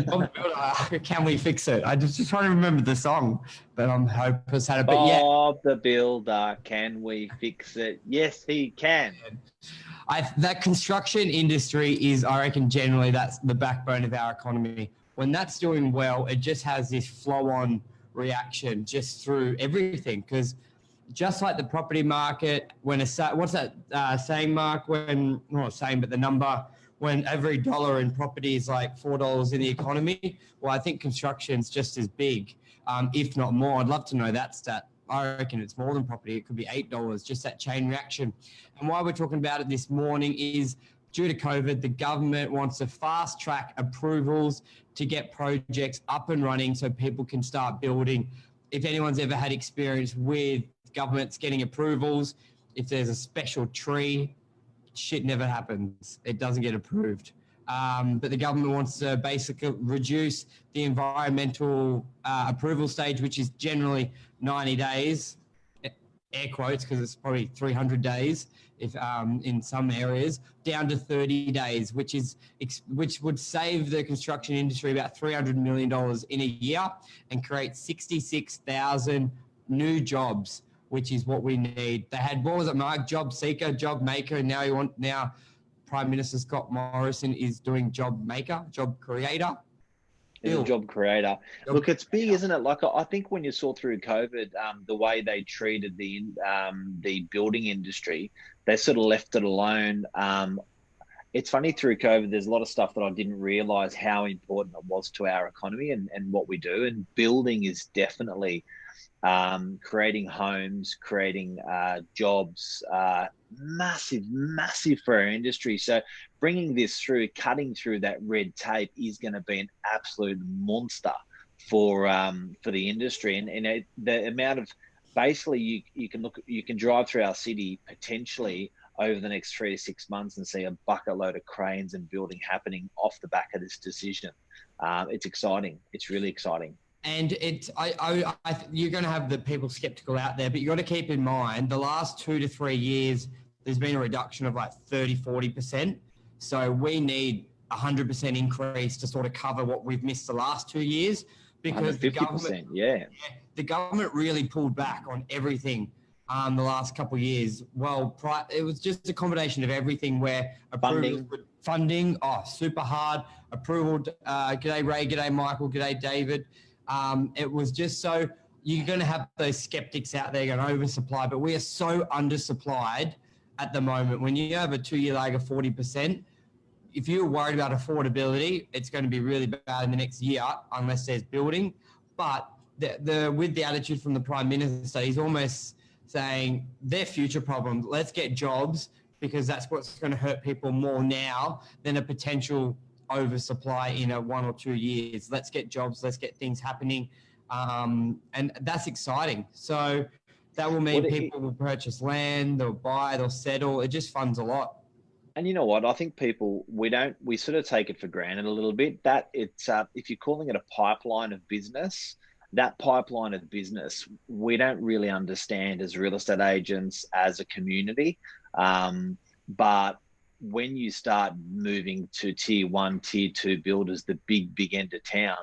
Bob the Builder, can we fix it? I just trying to remember the song, but I'm hopeless at it. But yeah, Bob the Builder, can we fix it? Yes, he can. that construction industry is, I reckon, generally that's the backbone of our economy. When that's doing well, it just has this flow-on reaction just through everything. Because just like the property market, when what's that saying, Mark? When not saying, but the number when every dollar in property is like $4 in the economy. Well, I think construction's just as big, if not more. I'd love to know that stat. I reckon it's more than property. It could be $8, just that chain reaction. And why we're talking about it this morning is due to COVID, the government wants to fast track approvals to get projects up and running so people can start building. If anyone's ever had experience with governments getting approvals, if there's a special tree, shit never happens. It doesn't get approved. But the government wants to basically reduce the environmental approval stage, which is generally 90 days, air quotes, because it's probably 300 days if in some areas, down to 30 days, which would save the construction industry about $300 million in a year and create 66,000 new jobs, which is what we need. They had, what was it, Mark? Job seeker, job maker, and now Prime Minister Scott Morrison is doing job maker, job creator. He's a job creator. Look, it's big, isn't it? Like, I think when you saw through COVID, the way they treated the building industry, they sort of left it alone. It's funny, through COVID, there's a lot of stuff that I didn't realize how important it was to our economy and what we do. And building is definitely creating homes, creating jobs, massive for our industry. So bringing this through, cutting through that red tape is going to be an absolute monster for the industry. And the amount of, basically you can drive through our city potentially over the next 3 to 6 months and see a bucket load of cranes and building happening off the back of this decision. It's exciting. It's really exciting. And you're going to have the people skeptical out there, but you got to keep in mind the last 2 to 3 years, there's been a reduction of like 30-40%. So we need 100% increase to sort of cover what we've missed the last 2 years, because the government really pulled back on everything the last couple of years. Well, it was just a combination of everything where funding, super hard, approval. G'day Ray, g'day Michael, g'day David. It was just so, you're going to have those skeptics out there going oversupply, but we are so undersupplied at the moment. When you have a 2-year lag of 40%, if you're worried about affordability, it's going to be really bad in the next year unless there's building. But with the attitude from the Prime Minister, he's almost saying their future problem, let's get jobs, because that's what's going to hurt people more now than a potential oversupply in 1 or 2 years. Let's get jobs, let's get things happening. And that's exciting. So that will mean people will purchase land, they'll buy, they'll settle. It just funds a lot. And you know what? I think people, we sort of take it for granted a little bit that it's, if you're calling it a pipeline of business, that pipeline of business, we don't really understand as real estate agents, as a community. But when you start moving to tier 1, tier 2 builders, the big end of town,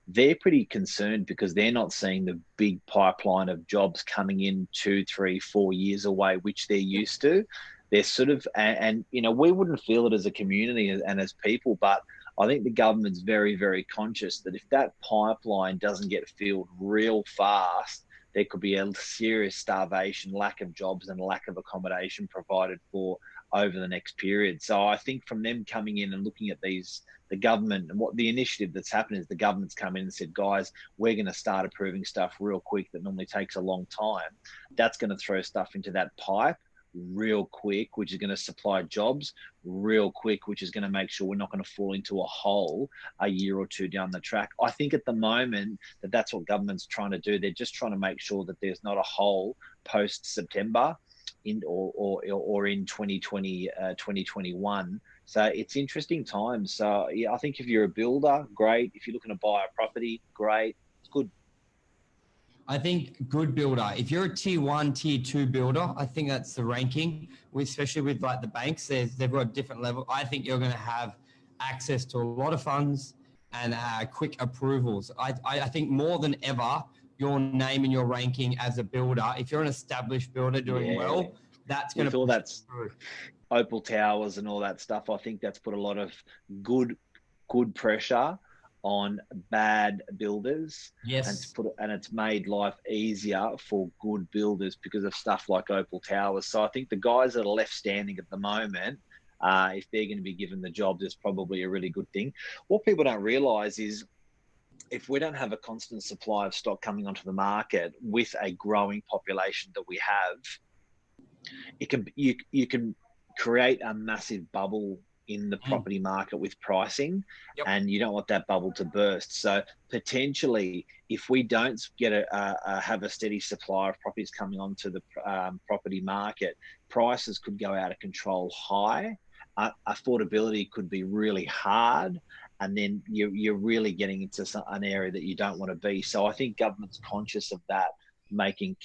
they're pretty concerned because they're not seeing the big pipeline of jobs coming in 2, 3, 4 years away, which they're used to. They're sort of, and we wouldn't feel it as a community and as people, but I think the government's very conscious that if that pipeline doesn't get filled real fast, there could be a serious starvation, lack of jobs and lack of accommodation provided for over the next period. So I think from them coming in and looking at the government, and what the initiative that's happened is the government's come in and said, guys, we're going to start approving stuff real quick that normally takes a long time. That's going to throw stuff into that pipe real quick, which is going to supply jobs real quick, which is going to make sure we're not going to fall into a hole a year or two down the track. I think at the moment that's what government's trying to do. They're just trying to make sure that there's not a hole post September or in 2020, 2021. So it's interesting times. So yeah, I think if you're a builder, great. If you're looking to buy a property, great. It's good. I think good builder. If you're a tier 1, tier 2 builder, I think that's the ranking, especially with like the banks. They've got a different level. I think you're going to have access to a lot of funds and quick approvals. I think more than ever, your name and your ranking as a builder, if you're an established builder doing well, that's going to push that's through. Opal Towers and all that stuff. I think that's put a lot of good pressure on bad builders. Yes. And it's made life easier for good builders because of stuff like Opal Towers. So I think the guys that are left standing at the moment, if they're going to be given the jobs, it's probably a really good thing. What people don't realize is if we don't have a constant supply of stock coming onto the market with a growing population that we have, you can create a massive bubble in the property market with pricing, and you don't want that bubble to burst. So potentially, if we don't get have a steady supply of properties coming onto the property market, prices could go out of control high. Affordability could be really hard, and then you're really getting into an area that you don't want to be. So I think government's conscious of that, making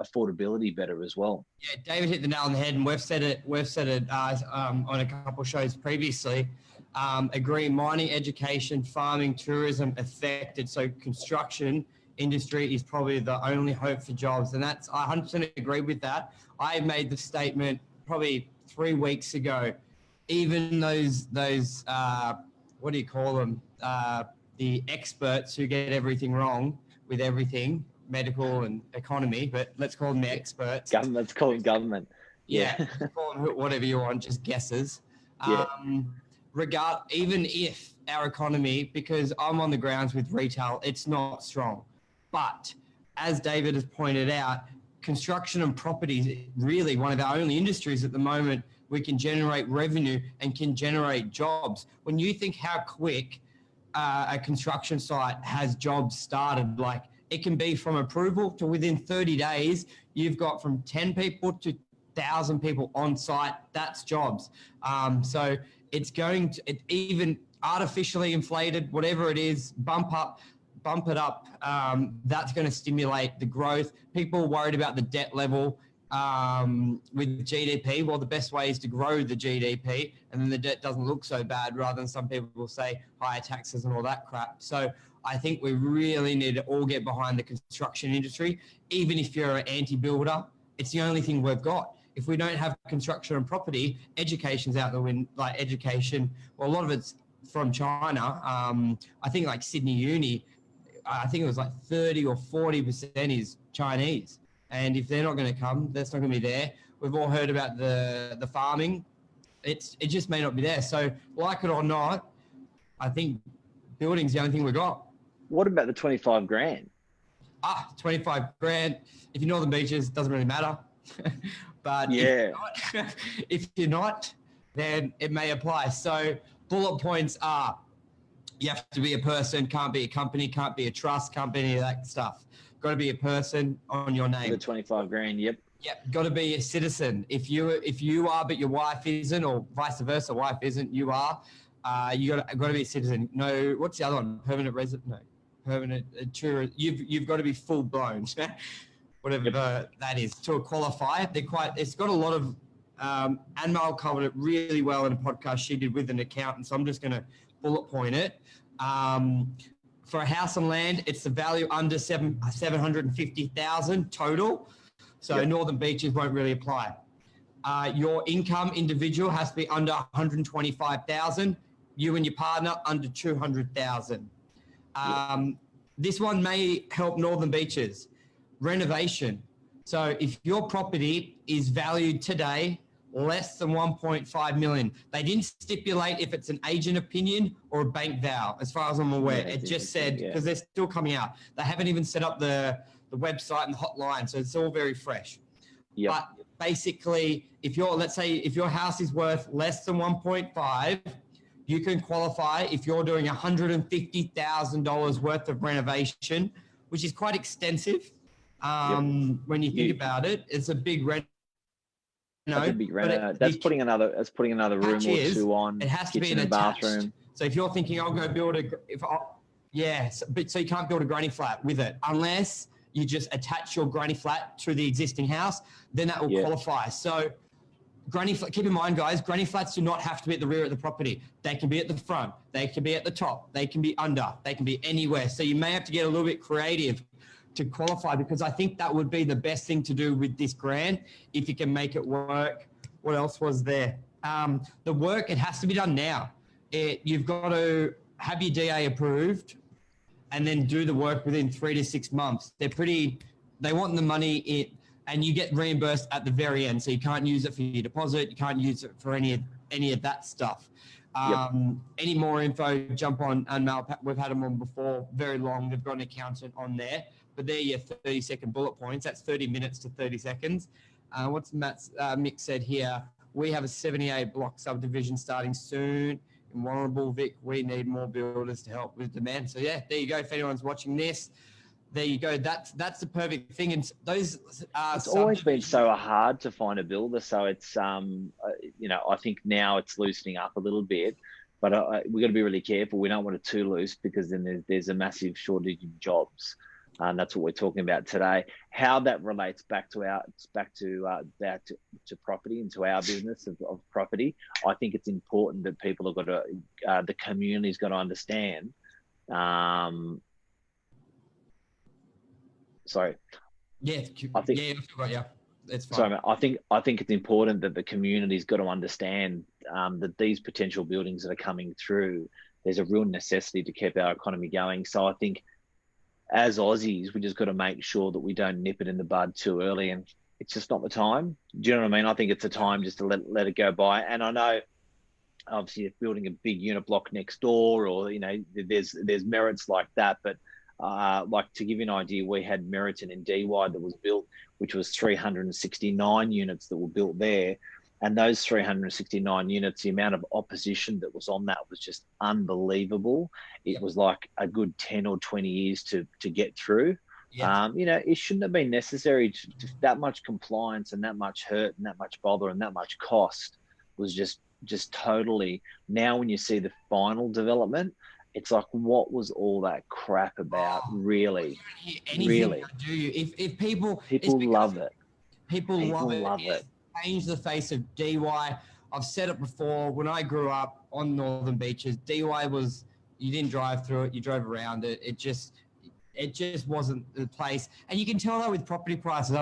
affordability better as well. Yeah, David hit the nail on the head, and we've said it on a couple of shows previously. Agree, mining, education, farming, tourism affected. So construction industry is probably the only hope for jobs, and I 100% agree with that. I made the statement probably 3 weeks ago. Even those what do you call them? The experts who get everything wrong with everything, medical and economy, but let's call them the experts. Let's call them government. Yeah, call them whatever you want, just guesses. Even if our economy, because I'm on the grounds with retail, it's not strong. But as David has pointed out, construction and property is really one of our only industries at the moment we can generate revenue and can generate jobs. When you think how quick a construction site has jobs started, like it can be from approval to within 30 days, you've got from 10 people to 1,000 people on site. That's jobs. So it's going to, even artificially inflated, whatever it is, bump it up. That's going to stimulate the growth. People are worried about the debt level with GDP. Well, the best way is to grow the GDP, and then the debt doesn't look so bad, rather than some people will say higher taxes and all that crap. So I think we really need to all get behind the construction industry. Even if you're an anti-builder, it's the only thing we've got. If we don't have construction and property, education's out the window. Like education, well, a lot of it's from China. I think like Sydney Uni, I think it was like 30 or 40% is Chinese. And if they're not going to come, that's not going to be there. We've all heard about the farming. It just may not be there. So like it or not, I think building's the only thing we've got. What about the 25 grand? 25 grand. If you're Northern Beaches, it doesn't really matter. But if you're not, then it may apply. So bullet points are, you have to be a person, can't be a company, can't be a trust, can't be any of that stuff. Got to be a person on your name. The 25 grand, yep. Yep, got to be a citizen. If you are, but your wife isn't, or vice versa, wife isn't, you are. You got to be a citizen. No, what's the other one? Permanent resident? No, permanent tourist. You've got to be full blown, whatever that is, to qualify. It's got a lot of. Anmal covered it really well in a podcast she did with an accountant. So I'm just going to bullet point it. For a house and land, it's the value under 750,000 total. So Northern Beaches won't really apply. Your income individual has to be under 125,000. You and your partner under 200,000. This one may help Northern Beaches. Renovation. So if your property is valued today less than 1.5 million. They didn't stipulate if it's an agent opinion or a bank val, as far as I'm aware. It just said, because they're still coming out. They haven't even set up the website and the hotline, so it's all very fresh. Yep. But basically, let's say if your house is worth less than 1.5, you can qualify if you're doing $150,000 worth of renovation, which is quite extensive. When you think about it, it's a big rent. That's putting another room or two on. It has to be an attached bathroom. So if you're thinking, I'll go build so you can't build a granny flat with it unless you just attach your granny flat to the existing house. Then that will qualify. So keep in mind, guys, granny flats do not have to be at the rear of the property. They can be at the front. They can be at the top. They can be under. They can be anywhere. So you may have to get a little bit creative to qualify, because I think that would be the best thing to do with this grant if you can make it work. What else was there? The work, it has to be done now. You've got to have your DA approved and then do the work within 3 to 6 months. They want the money and you get reimbursed at the very end. So you can't use it for your deposit. You can't use it for any of that stuff. Any more info, jump on Unmail. We've had them on before, very long. They've got an accountant on there, but they're your 30-second bullet points. That's 30 minutes to 30 seconds. What's Mick said here? We have a 78 block subdivision starting soon in Warrnambool, Vic. We need more builders to help with demand. So yeah, there you go. If anyone's watching this, there you go. That's the perfect thing. And those it's always been so hard to find a builder. So it's I think now it's loosening up a little bit, but we've got to be really careful. We don't want it too loose, because then there's a massive shortage of jobs. And that's what we're talking about today. How that relates back to property and to our business of property. I think it's important that people have got to, the community's got to understand. Sorry. Yeah, I think. Yeah, I forgot. Yeah, it's fine. Sorry, mate. I think it's important that the community's got to understand that these potential buildings that are coming through, there's a real necessity to keep our economy going. So I think, as Aussies, we just got to make sure that we don't nip it in the bud too early, and it's just not the time. Do you know what I mean? I think it's a time just to let it go by. And I know, obviously, if building a big unit block next door, or there's merits like that. But like, to give you an idea, we had Meriton in DY that was built, which was 369 units that were built there. And those 369 units, the amount of opposition that was on that was just unbelievable. It was like a good 10 or 20 years to get through. It shouldn't have been necessary to that much compliance and that much hurt and that much bother and that much cost was just totally. Now when you see the final development, it's like, what was all that crap about? Really? Really? Do you? If people love it. People love it. Changed the face of DY. I've said it before. When I grew up on Northern Beaches, DY was, you didn't drive through it, you drove around it. It just wasn't the place. And you can tell that with property prices.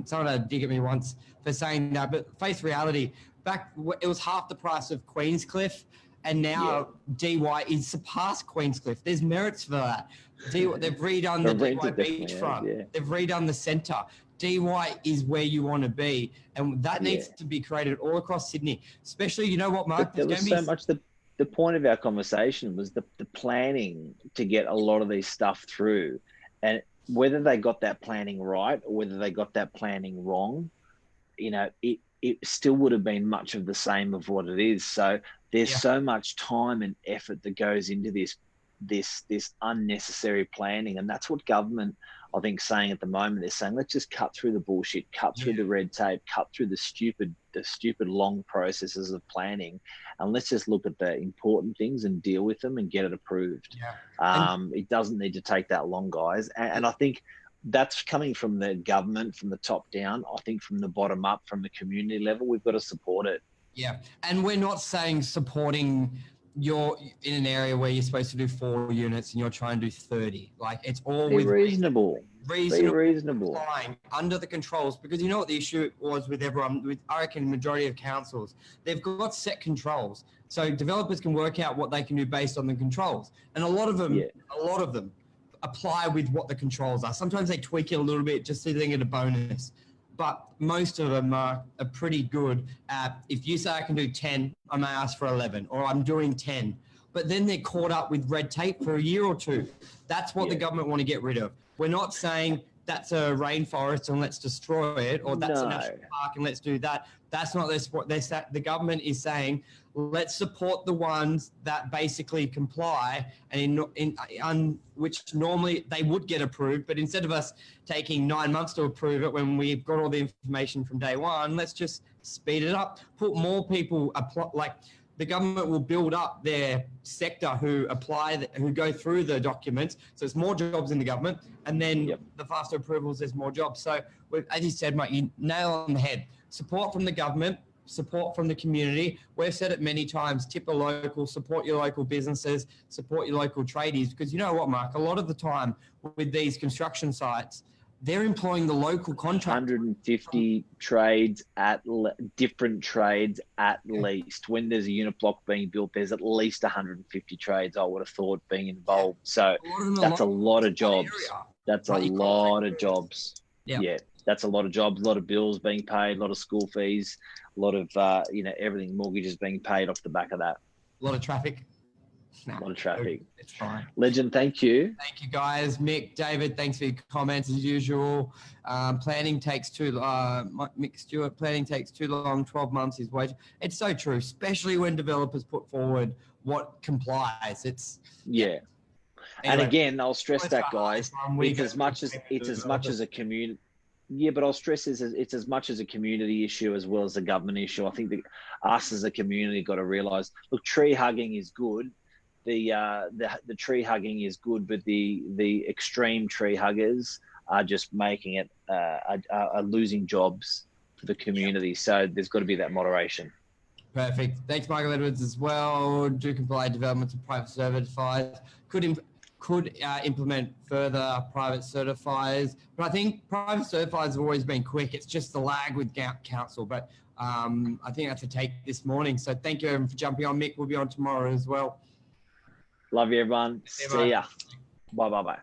Someone had to dig at me once for saying that, but face reality, it was half the price of Queenscliff, and now DY is surpassed Queenscliff. There's merits for that. They've redone the DY beachfront. They've redone the centre. DY is where you want to be, and that needs to be created all across Sydney. Especially, you know what, Mark? There was so much. The point of our conversation was the planning to get a lot of these stuff through, and whether they got that planning right or whether they got that planning wrong, it still would have been much of the same of what it is. So there's so much time and effort that goes into this unnecessary planning, and that's what government, I think, saying at the moment. They're saying, let's just cut through the bullshit, cut through the red tape, cut through the stupid long processes of planning, and let's just look at the important things and deal with them and get it approved. It doesn't need to take that long, guys. And I think that's coming from the government, from the top down. I think from the bottom up, from the community level, we've got to support it. Yeah, and we're not saying supporting you're in an area where you're supposed to do 4 units and you're trying to do 30. Like, it's all reasonable, flying under the controls, because you know what the issue was with everyone, I reckon majority of councils, they've got set controls. So developers can work out what they can do based on the controls. And a lot of them apply with what the controls are. Sometimes they tweak it a little bit just so they get a bonus. But most of them are pretty good at, if you say I can do 10, I may ask for 11, or I'm doing 10. But then they're caught up with red tape for a year or two. That's what the government want to get rid of. We're not saying that's a rainforest and let's destroy it, or that's a national park and let's do that. That's not their support. The government is saying, let's support the ones that basically comply, and which normally they would get approved. But instead of us taking 9 months to approve it when we've got all the information from day one, let's just speed it up. Put more people the government will build up their sector who go through the documents. So it's more jobs in the government, and then the faster approvals, there's more jobs. So as you said, Mike, you nail on the head. Support from the government, support from the community. We've said it many times, tip a local, support your local businesses, support your local tradies, because you know what, Mark, a lot of the time with these construction sites, they're employing the local contractor. 150 trades different trades at least. When there's a unit block being built, there's at least 150 trades, I would have thought, being involved. So that's a lot of jobs. That's a lot of jobs. Yeah, that's a lot of jobs, a lot of bills being paid, a lot of school fees, a lot of, everything, mortgages being paid off the back of that. A lot of traffic. A lot of traffic. It's fine. Legend, thank you. Thank you, guys. Mick, David, thanks for your comments as usual. Planning takes Mick Stewart, planning takes too long, 12 months is wage. It's so true, especially when developers put forward what complies. Anyway, and again, I'll stress that, guys, it's as much as a community. Yeah, but I'll stress it's as much as a community issue as well as a government issue. I think that us as a community got to realise, look, tree hugging is good. The tree hugging is good, but the extreme tree huggers are just making it are losing jobs for the community. So there's got to be that moderation. Perfect. Thanks, Michael Edwards, as well. Do comply developments of private certifiers. Could implement further private certifiers, but I think private certifiers have always been quick. It's just the lag with council, but I think that's a take this morning. So thank you everyone for jumping on. Mick will be on tomorrow as well. Love you, everyone. See ya. Bye.